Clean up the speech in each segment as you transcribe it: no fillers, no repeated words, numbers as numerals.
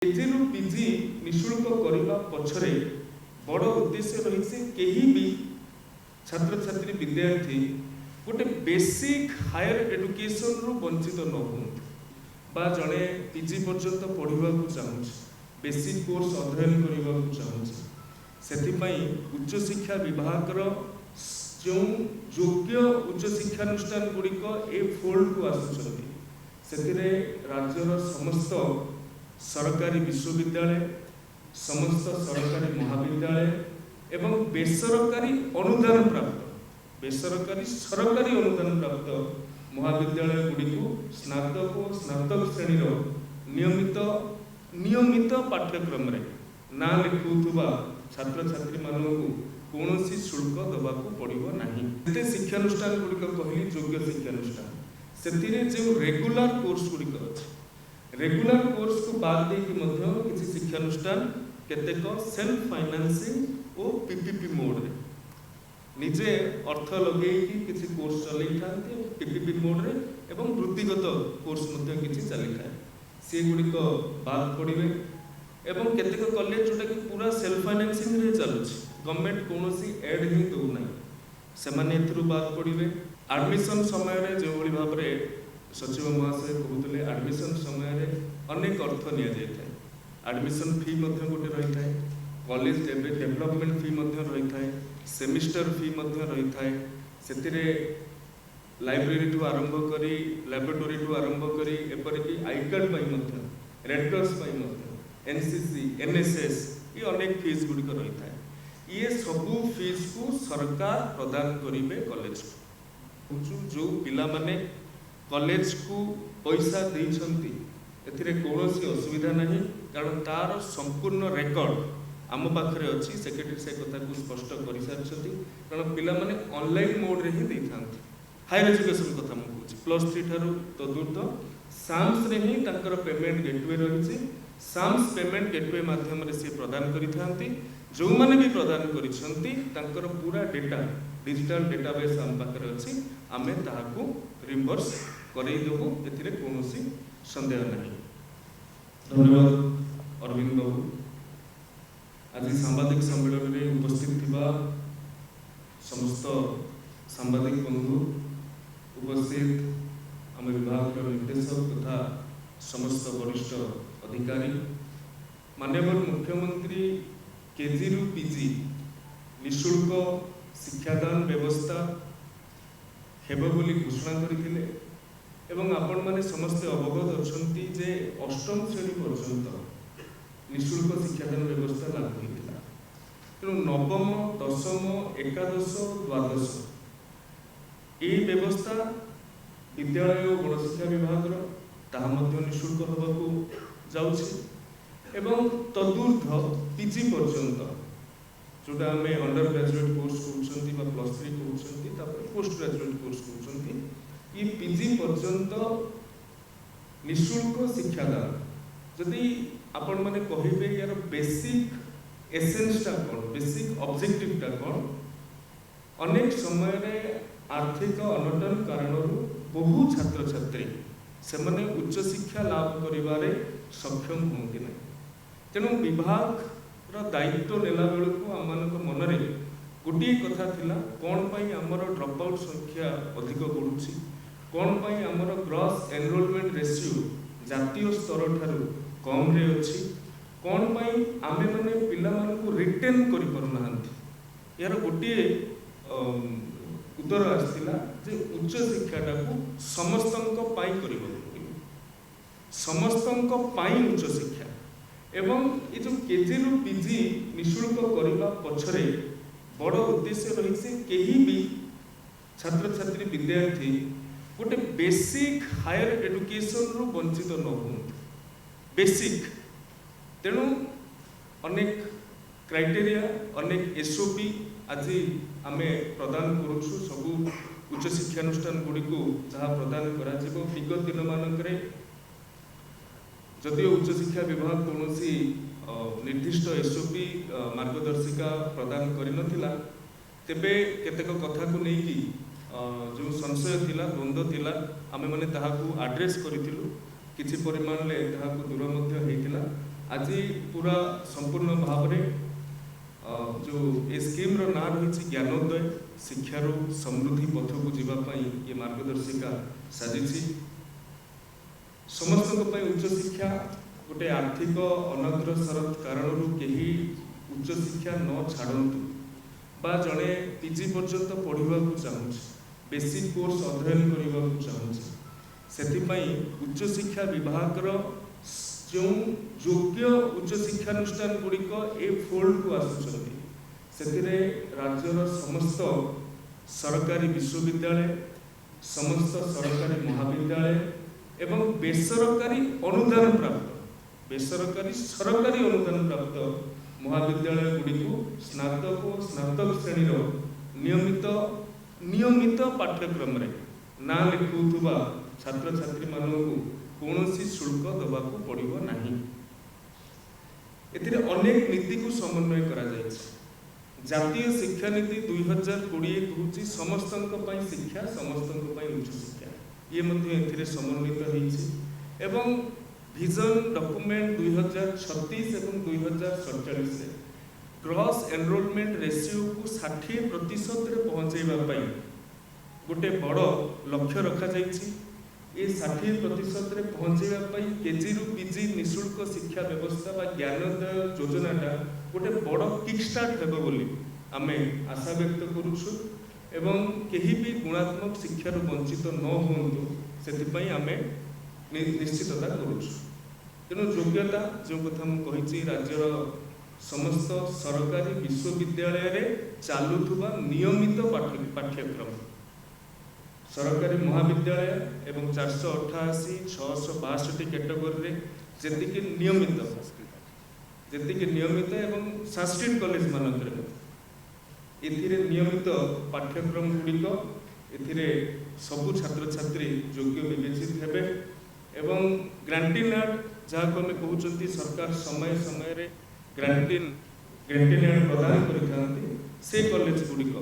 KG रु PG निःशुल्क करने पछरे बड़ उद्देश्य रही कहीं भी छात्र छात्री विद्यार्थी गोटे बेसिक हायर एजुकेशन रु वंचित न हो जड़े पीजी पर्यंत पढ़ा चाहूँ बेसिक कोर्स अध्ययन करने चाहूँ से उच्च शिक्षा विभाग जो योग्य उच्च शिक्षानुष्ठान गुड़िक ए फोल्ड को आसुँच से राज्यर समस्त सरकारी विश्वविद्यालय समस्त सरकारी महाविद्यालय एवं बेसरकारी अनुदान प्राप्त बेसरकारी सरकारी अनुदान प्राप्त महाविद्यालय गुड़िक स्नातक और स्नातक श्रेणीर नियमित पाठ्यक्रम रे ना लिखुवा छात्र छात्री मानक कौन शुल्क देवाक पड़ो ना। शिक्षानुष्ठान गुड़िक कहली योग्य शिक्षानुष्ठान से जो रेगुलर कोर्स गुड़िक अच्छे रेगुलर कोर्स को बाद देकी किसी शिक्षानुष्ठान केतेक सेल्फ फाइनेंसिंग और पीपीपी मोड रे निजे अर्थ लगे किसी कोर्स चलई था पीपीपी मोड रे एवं वृत्तिगत कोर्स किसी चली था सी गुड़िक बाद पड़े एवं केतेक कॉलेज जोटा कि पूरा सेल्फ फाइनेंसिंग रे चलुछि गवर्नमेंट कौन एड ही दौना से बाद पड़े एडमिशन समय जो भाव में सचिव महाशय कहते एडमिशन समय अनेक अर्थ नि एडमिशन फी गोटे रही है कॉलेज डेवलपमेंट फी रही है सेमिस्टर फी रही है से लाइब्रेरी ठू आरंभ करी लैबोरेटरी ठू आरंभ करी एपरिक I card red cross NCC NSS ये अनेक फीस गुड़िक रही है ये सबू फीस को सरकार प्रदान करेंगे कॉलेज को जो पिला माने कॉलेज को पैसा देइछंती एथिरे कौन असुविधा नहीं कारण तार संपूर्ण रेकर्ड आम पाखे अच्छी सेक्रेटरी से कथा को स्पष्ट कर सारी कारण पिला माने ऑनलाइन मोड रे ही दे थांती हायर एजुकेशन कथा मु कहूँ +3 ठारू तदूर्ध साम्स रे ही तांकर पेमेंट गेटवे रही साम्स पेमेंट गेटवे माध्यम रे से प्रदान करि थांती जो माने भी प्रदान करिसंती तांकर पूरा डेटा डिजिटल डेटाबेस आम पाखे अच्छी आमे ताहाकू रिम्बर्स करई देबो एथिरे कोनोसी संदेह नहीं। धन्यवाद अरविंद बाबू आज सांबादिक सम्मेलन में उपस्थित थिबा समस्त सांबादिक बंधु उपस्थित आम विभाग निर्देशक तथा समस्त वरिष्ठ अधिकारी माननीय मुख्यमंत्री केजी रु पीजी निःशुल्क शिक्षादान व्यवस्था हेब बोली घोषणा करथिले एवं आपण माने समस्त अवगत अछंती जे अष्टम श्रेणी पर्यंत निःशुल्क शिक्षादान व्यवस्था लागू होता तेणु नवम दशम एकादश द्वादश ये व्यवस्था विद्यालय और गणशिक्षा विभाग ताहा निःशुल्क होबाकू जाउछि एवं तदूर्ध पीजी पर्यंत जोटा आम अंडर ग्रेजुएट कोर्स कहते +3 कहते पोस्ट ग्रेजुएट कोर्स कहते ये पीजी पर्यंत निःशुल्क शिक्षादान जदि आपण माने कहिबे यार बेसिक एसेंसटा कौन बेसिक ऑब्जेक्टिवटा कौन अनेक समय रे आर्थिक अनटन कारण बहु छात्र छात्री से माने उच्च शिक्षा लाभ करिवारे सक्षम होंगे ना तेणु विभाग दायित्व नेला बेलू आम मनरे गोटे कथा थिला कौन पाई आमर ड्रॉप आउट संख्या अधिक बढ़ुछि कौन पाई आमर ग्रॉस एनरोलमेंट रेशियो जातीय स्तर ठारू कम रे अछि कौन पाई आमे माने पिला मानकु रिटेन करि परनाहंती यार गोटे उत्तर आसिला जे उच्च शिक्षाटा को समस्तंक पाई करिबो समस्तंक पाई उच्च शिक्षा एवं ये जो केजी रु पीजी निःशुल्क करने पछरे बड़ उद्देश्य रही कहीं भी छात्र छात्री विद्यार्थी गोटे बेसिक हायर एजुकेशन रु वंचित न हो बेसिक तेणु अनेक क्राइटेरिया अनेक एसओपी आज आमे प्रदान करुछु सबू उच्च शिक्षानुष्ठान गुड़ी को जहाँ प्रदान करा विगत दिन मानक जदिव उच्च शिक्षा विभाग कौन निर्दिष्ट एसओपी मार्गदर्शिका प्रदान करनथिला तेबे केतेक कथा को लेकिन जो संशय थिला द्वंद्व थिला आमे माने ताहाकू एड्रेस करिथिलु किछि परिमाण ले ताहाकू दूर मध्य हेतिला आज पूरा संपूर्ण भाव में जो ए स्कीम रो ना रही ज्ञानोदय शिक्षार समृद्धि पथ को जीवाई ये मार्गदर्शिका साजी समस्त उच्च शिक्षा गोटे आर्थिक अनग्रसर कारण कहीं उच्च शिक्षा न छाड़तु बा जड़े पीजी पर्यंत पढ़ा चाहूँ बेसिक कोर्स अध्ययन करने को चाहूँगी से उच्च शिक्षा विभाग जो योग्य उच्च शिक्षानुष्ठान गुड़िक ए फोल्ड को आसुच्च से राज्यर समस्त सरकारी विश्वविद्यालय समस्त सरकारी महाविद्यालय एवं बेसरकारी अनुदान प्राप्त बेसरकारी सरकारी अनुदान प्राप्त महाविद्यालय गुड़िक स्नातक और स्नातक श्रेणी नियमित पाठ्यक्रम रे ना लिखुवा छात्र छात्री मानक कौनसी शुल्क दबाक पड़ो नहीं। एथिरे अनेक नीति को समन्वय करा जायछि। जातीय शिक्षा नीति 2020 कहूँ समस्त शिक्षा समस्त उच्च शिक्षा ये एथिरे समन्वित होइछि एवं विजन डॉक्यूमेंट 2036 एवं 2047 ग्रॉस एनरोलमेंट रेशियो को 60% रे पहुंचाइबा गोटे बड़ लक्ष्य रखा जाइछि। ये 60% रे पहुंचाइबा केजी रु पीजी निःशुल्क शिक्षा व्यवस्था बा ज्ञानोदय योजनाटा गोटे बड़ किक स्टार्ट हेबो बोली आमे आशा व्यक्त करूछु एवं केही भी गुणात्मक शिक्षार वंचित न होंतु से आमे निश्चितता करूछु। तेणु योग्यता जो कथा मुझे राज्यर समस्त सरकारी विश्वविद्यालय रे चालुथुबा नियमित पाठ्यक्रम सरकारी महाविद्यालय एवं 488 662 कैटेगोरी जेतिके नियमित एवं संस्कृत कॉलेज मानक एथिरे नियमित पाठ्यक्रम गुड़िक एथिरे सबु छात्र छात्री योग्य विवेचित हेबे एवं ग्रांटिन जहाँ को कहते सरकार समय समय रे ग्रांटिन प्रदान करते से कॉलेज गुड़िक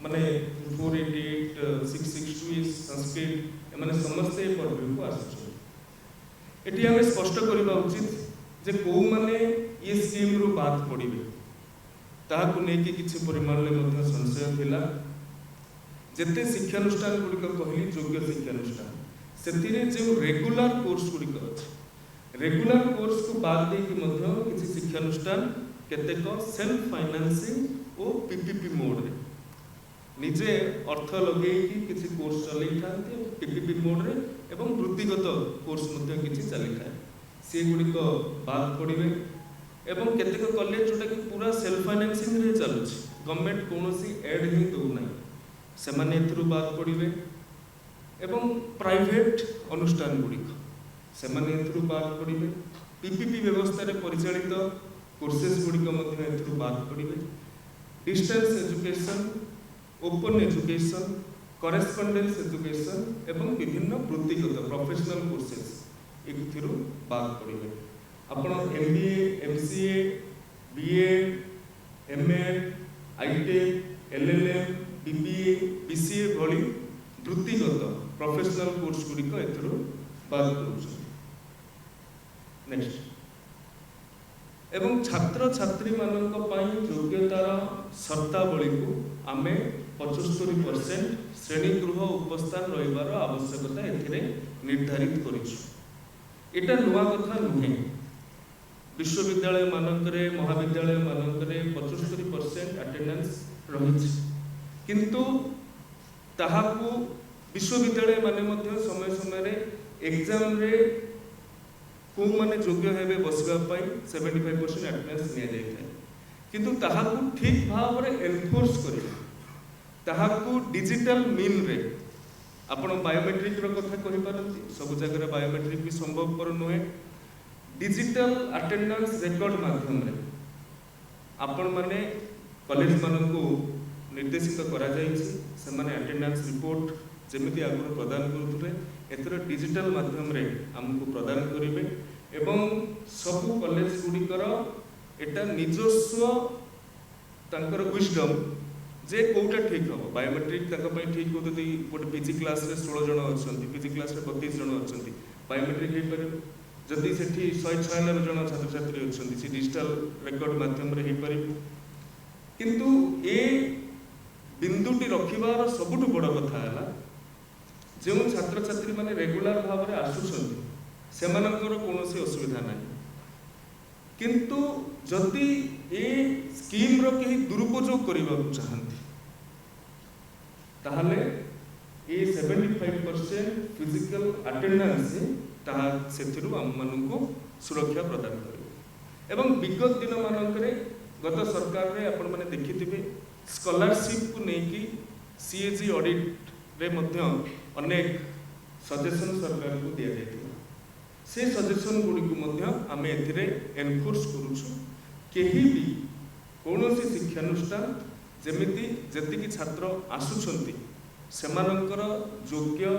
माने 488 662 संस्कृत एमाने समस्ते पर्व को आसुछन। एटी हमें स्पष्ट करबा उचित जे को माने ये स्कीम रु बात पड़िबे ताहाकु नेकी किछि परिमाण ले मध्य संशय थिला। जेते शिक्षानुष्ठान गुड़िक कहली योग्य शिक्षानुष्ठान सेतिरे जो रेगुलर कोर्स गुड़िक अछि रेगुलर कोर्स को बाद दे कि मध्य किछि शिक्षानुष्ठान केतेक सेल्फ फाइनेंसिंग और पीपीपी मोड रे निजे अर्थ लगे किसी कोर्स चलई थांती पीपीपी मोड रे एवं वृत्तिगत कोर्स मध्य किछि चली थाए से गुड़िक बाद पड़े एवं केतेक कॉलेज जोटा कि पूरा सेल्फ फाइनेंसिंग रे चलुछि गवर्नमेंट कोनोसी एड ही दउ नै से माने एथरु बाद पड़े एवं प्राइवेट अनुष्ठान गुड़िक से माने एथरु बाद पड़े पीपीपी व्यवस्था रे परिचालित कोर्सेस गुड़िक मध्य एथरु बाद पड़े distance education open education correspondence education एवं विभिन्न वृत्तिगत प्रोफेशनल कोर्सेस एथिरु बाद पड़े आपण एमबीए एमसीए बीए एमएड आईटेक एलएलएम बीबीए बीसीए भली वृत्तिगत प्रोफेशनल कोर्स गुड़िक एथिरु बाद करूछन। नेक्स्ट एवं छात्र छात्री मानक पई योग्यतार शर्तावली को आमे 75% श्रेणी गृह उपस्थान रहिबार आवश्यकता एथिरे निर्धारित करिछु। एटा नुआ कथा नुहे विश्वविद्यालय मानकरे महाविद्यालय मानकरे 75% अटेंडेंस रहिछि किंतु ताहाकु विश्वविद्यालय माने मध्य समय समय रे एग्जाम रे को माने योग्य हेबे बसबा पई 75% अटेंडेंस निया जाय थाए किंतु ताहाकु ठीक भाव रे एनफोर्स करिबा ताहाकु डिजिटल मीन रे आपण बायोमेट्रिक रो कथा कहि पारंती सब जगह रे बायोमेट्रिक भी संभवपर नुहे डिजिटल अटेंडेंस रिकॉर्ड माध्यम रे आपण माने कॉलेज मानकु निर्देशित करा जायछि से माने अटेंडेंस रिपोर्ट जेमिति आगु प्रदान करूथुले एथर डिजिटल माध्यम रे हमकु प्रदान करिवे एवं सब कॉलेज गुड़िकर एटा निजस्व तांकर विजडम जे कोटा ठीक हम बायोमेट्रिक ठीक होती गोटे पीजी क्लास रे 16 जन अच्छा पीजी क्लास रे 32 जन अच्छा बायोमेट्रिक हो पारे जदि सेठी 196 जन छात्र छात्री अच्छी से डिजिटल रेकर्ड माध्यम रे हो पार किंतु ए बिंदुटी रखिबार सबुठु बड़ कथा है जो छात्र छात्री माने रेगुलर भाव में आसुछंती सेमानंकर कौनसी असुविधा नहीं किंतु जदि ए स्कीम रो कहीं दुरुपयोग करने चाहती ताहले ए 75% फिजिकल अटेंडेंस से आम मानू सुरक्षा प्रदान कर एवं विगत दिन मानकरे गत सरकार रे आपण माने देखिथिबे स्कॉलरशिप को लेकिन सीएजी ऑडिट रे मध्य अनेक सजेशन सरकार को दिया जाइथिला से सजेशन गुडी को मध्य आमे एथिरे एनफोर्स करूछु केही भी कौनसी शिक्षानुष्ठान जेमिति जतिकि छात्र आसुछंती सेमानंकर योग्य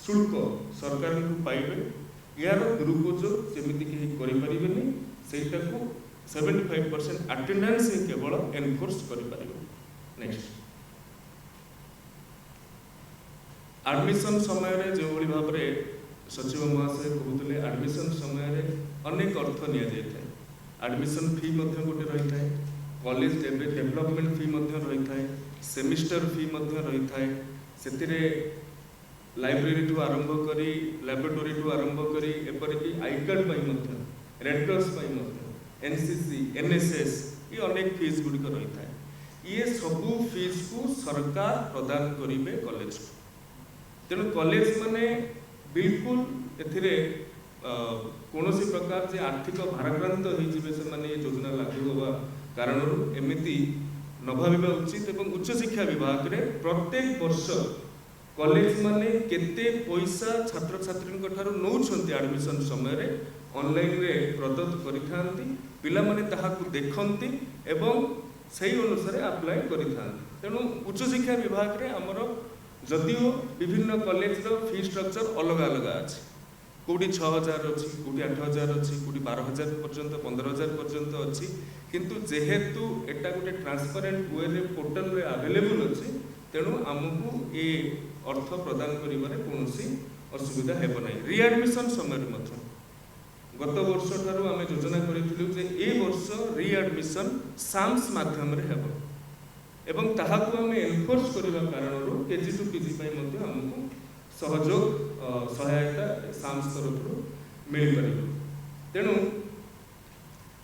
शुल्क सरकार को पाइबे यार दुरुपयोग जमिति केही करि परिबेनी सेटा को 75% अटेंडेंस ही केवल एनफोर्स करि परिबे। नेक्स्ट एडमिशन समय रे जो भली भाव रे सचिव महाशय कहउतले एडमिशन समय रे अनेक अर्थ निया जाय थाए एडमिशन फी मध्ये गोटे रही थाए कॉलेज डेवलपमेंट फी मध्ये रही थाए सेमिस्टर फी मध्ये रही थाए सेतिरे लाइब्रेरी ठू आरंभ करी लैबोरेटरी ठू आरंभ करी एपरिकी आई कार्ड पाई मध्ये रेड क्रॉस पाई मध्ये एनसीसी एनएसएस ये अनेक फीस गुडी रही थाए ये सबू फीस को सरकार प्रदान करिवे कॉलेज को तेणु कॉलेज माने बिल्कुल एथिरे कौनसी प्रकार जे आर्थिक भाराक्रांत होइजिबे से माने ये योजना लागू होवा कारण एमिति न भाविबा उचित एवं उच्च शिक्षा विभाग रे प्रत्येक वर्ष कॉलेज माने केते पैसा छात्र छात्री ठारू नौछंती एडमिशन समय रे ऑनलाइन रे प्रदत्त करिथांती पिला माने ताहाकु देखंती एवं सही अनुसार अप्लाई करिथांती तेणु उच्च शिक्षा विभाग रे हमर जदिओ विभिन्न कॉलेज रो फी स्ट्रक्चर अलग अलग अछि कोटी 6000 अछि कोटी 8000 अछि कोटी 12000 पर्यंत 15000 पर्यंत अछि किंतु जेहेतु एटा गोटे ट्रांसपेरेंट वे रे पोर्टल रे अवेलेबल अछि तेणु आमको ए अर्थ प्रदान करिबारे कोनोसी असुविधा हेबो नै रीएडमिशन समय मध्ये गत वर्ष ठारू आमे योजना करिथिलु जे ए वर्ष रीएडमिशन साम्स माध्यम रे हेबो एवं ताहाकु आमे एनफोर्स करिबा कारणरो केजी टू पीजी पई मध्ये हमकु सहयोग सहायता साम्स तरफरु मिल परिबो तेणु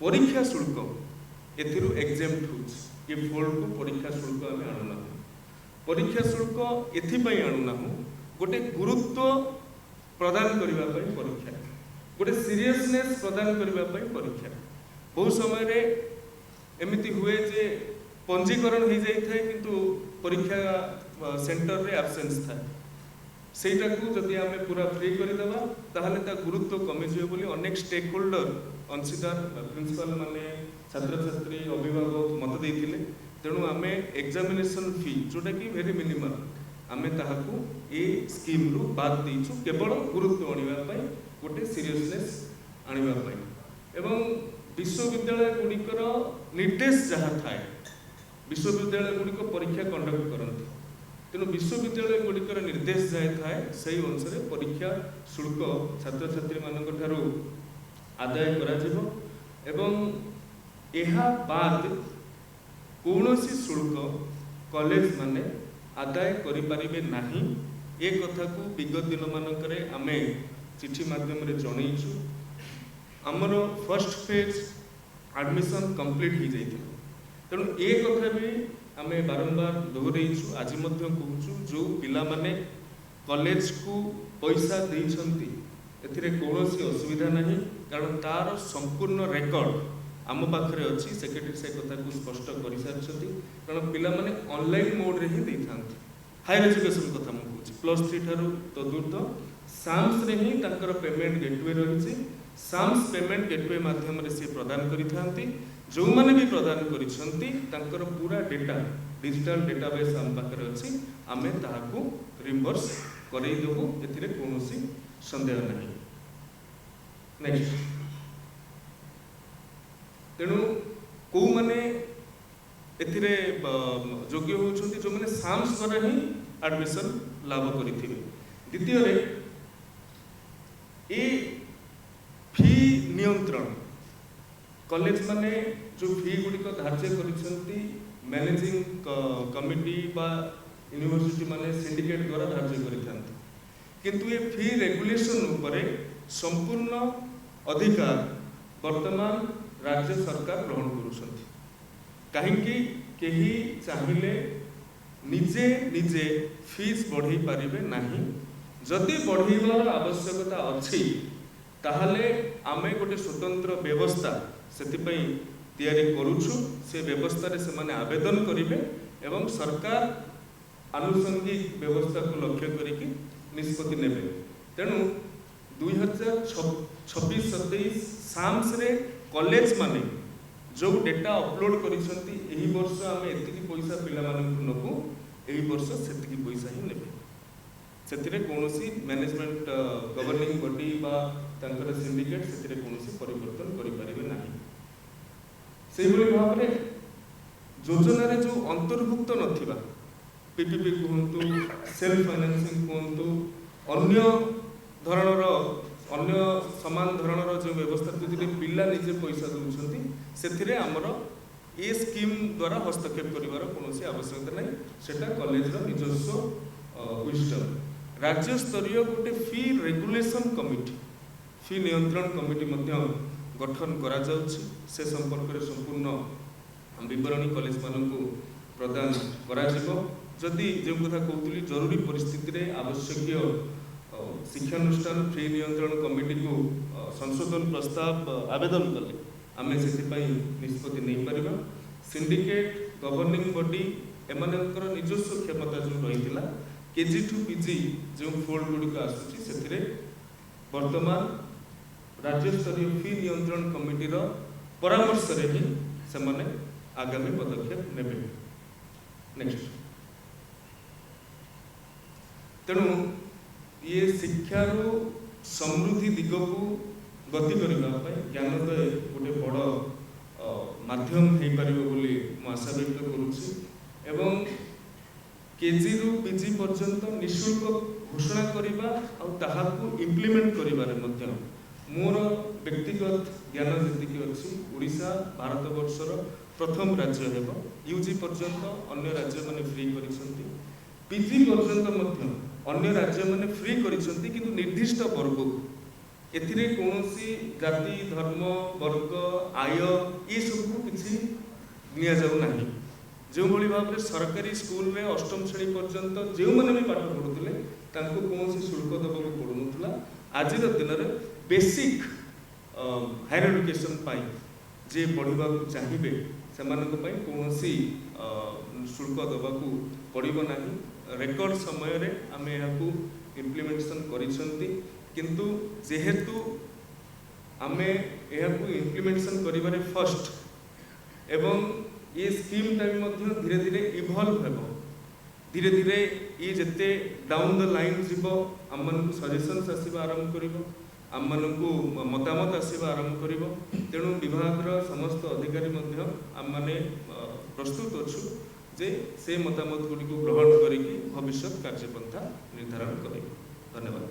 परीक्षा शुल्क एथिरु एग्जाम्प्ट होछ ये फोल्ड को परीक्षा शुल्क आमे आनुना परीक्षा शुल्क एथिपाई आनुना गोटे गुरुत्व प्रदान करिबा पई परीक्षा गोटे सीरियसनेस प्रदान करिबा पई परीक्षा बहुत समय रे एमिति हुए जे पंजीकरण हो जाई थाए किंतु परीक्षा सेंटर रे एब्सेंस था सेटा को जदि आमे पूरा फ्री करि देबा ताहले ता गुरुत्व कमी जियो बोली अनेक स्टेक होल्डर अंशीदार प्रिंसिपल माने छात्र छात्री अभिभावक मत देथिले तेणु आमे एग्जामिनेशन फी जोटा कि वेरी मिनिमम आमे ताहाकू ए स्कीम रु बाद देइछु केवल गुरुत्व आनिबा पई गोटे सीरियसनेस आनिबा पई एवं विश्वविद्यालय गुडिकर निर्देश जहाँ थाए विश्वविद्यालय गुडिक परीक्षा कंडक्ट करती तेणु विश्वविद्यालय गुडिकर निर्देश जाए थाए सही अनुसार परीक्षा शुल्क छात्र छात्री मानक ठारू आदाय करा जिवो एवं एहा बाद कौनसी शुल्क कॉलेज माने आदाय करि परिबे नाही ए कथा को विगत दिन मानकरे आमे चिठी माध्यम रे जणैछु हमरो फर्स्ट फेज एडमिशन कंप्लीट हो जाइथिला तेणु ए कथा भी आमे बारंबार दोहरेइछु आज मध्य कहूछु जो पिला माने कॉलेज को पैसा देइछंती एथिरे कौनसी असुविधा नहीं कारण तार संपूर्ण रेकॉर्ड आम पाखरे अच्छी सेक्रेटरी से कथा को स्पष्ट कर सारी कारण पिला माने ऑनलाइन मोड रे ही देइथांती हायर एजुकेशन कथा मु कहूछि +3 ठारू तदूर्ध साम्स रे ही तांकर पेमेंट गेटवे रहिछि साम्स पेमेंट गेटवे माध्यम रे से प्रदान करिथांती जो माने भी प्रदान करिसंती तांकर पूरा डेटा डिजिटल डेटाबेस आम पाखरे अछि आमे ताहाकू रिम्बर्स करै देबो एथिरे कोनोसी संदेह नहीं। नेक्स्ट तेणु कौ माने एथिरे योग्य होउछंती जो माने साम्स द्वारा ही एडमिशन लाभ करिथिबे। द्वितीय रे ए नियंत्रण कॉलेज माने जो फी गुड़िक धार्य कर मैनेजिंग कमिटी बा यूनिवर्सिटी माने सिंडिकेट द्वारा धार्य कर किंतु ये फी रेगुलेशन उपरे संपूर्ण अधिकार वर्तमान राज्य सरकार ग्रहण करुछंती कहीं केही चाहिए निजे निजे फीस बढ़ई पारिबे नाही जदि बढ़ईवार आवश्यकता अछि ताहले आमे गोटे स्वतंत्र व्यवस्था सेतिपई तैयारी करूछु से व्यवस्था रे से माने आवेदन करिवे एवं सरकार आनुषंगिक व्यवस्था को लक्ष्य करिकि निष्पत्ति नेबे तेणु 2026-27 साम्स रे कॉलेज माने जो डेटा अपलोड करिसंती एही वर्ष आमे एतिकी पैसा पिला मानकु नकु एही वर्ष सेतिकी पैसा ही नेबे सेतिरे कोनोसी मैनेजमेंट गवर्निंग बॉडी बा तांकर सिंडिकेट सेतिरे कोनोसी परिवर्तन करि परिबे नाही सेही भली भाबरे योजना रे जो अंतर्भुक्त नथिबा पीपीपी कहंतु सेल्फ फाइनेंसिंग कहंतु अन्य धरणर अन्य समान धरणर जो व्यवस्था जो पिला निजे पैसा दौरान से आमर ए स्कीम द्वारा हस्तक्षेप करिवार कोनोसी आवश्यकता नहीं सेटा कॉलेज निजस्व विस्टम राज्य स्तरीय गोटे फी रेगुलेशन कमिटी फी नियंत्रण कमिटी मध्य गठन करा जाउछि से संपर्क में संपूर्ण विवरणी कॉलेज मानक प्रदान करा जिवो जदि जो कथा कहतुली जरूरी परिस्थिति रे आवश्यक शिक्षानुष्ठान फी नियंत्रण कमिटी को संशोधन प्रस्ताव आवेदन कले आमे से निष्पत्ति नहीं पारिबा सिंडिकेट गवर्निंग बॉडी एमानकर निजस्व क्षमता जो रही केजी टू पीजी जो फोल्ड गुड़िक आसुची से वर्तमान राज्य स्तरीय फी नियंत्रण कमिटी परामर्श रे ही से माने आगामी पदक्षेप नेबे नेक्स्ट तेणु ये शिक्षार समृद्धि दिग को गति करने ज्ञानोदय गोटे बड़ माध्यम हो पार बोली आशा व्यक्त करुच्ची एवं केजी रु पीजी पर्यंत निःशुल्क घोषणा करने और इम्प्लीमेंट करिबारे मध्य मोर व्यक्तिगत ज्ञान जी अच्छी ओडिशा भारत वर्षर प्रथम राज्य हेब यूजी पर्यंत अन्य राज्य माने फ्री करिसंती पीजी पर्यंत अन्य राज्य माने फ्री करिसंती किंतु निर्दिष्ट वर्ग एथिरे कोनोसी जाति धर्म वर्ग आय ये सब किसी निया जाउ नाही जो भली भाव रे सरकारी स्कूल रे अष्टम श्रेणी पर्यंत जो माने भी पाठ पढुथिले तांको कोनोसी शुल्क दबाको पडुनथला आज दिन रे बेसिक हायर एजुकेशन पाई जे पढ़ा चाहिए से कौन शुल्क दबाकू पड़ो ना रेकर्ड समय रे आमे यहाँ इम्प्लीमेंटेशन करिसंती किंतु जेहेतु आमे यहाँ इम्प्लीमेंटेशन करिबारे फर्स्ट एवं ये स्कीम टाइम धीरे धीरे इवॉल्व हेबो धीरे धीरे ये जिते डाउन द लाइन जीव आम सजेशंस आसवा आरंभ करिबो आम मतामत आसवा आरंभ करिबो तेणु विभाग समस्त अधिकारी आम माने प्रस्तुत अच्छु जे से मतामत गुड़ी को ग्रहण करिक भविष्य कार्यपंथा निर्धारण करेंगे। धन्यवाद।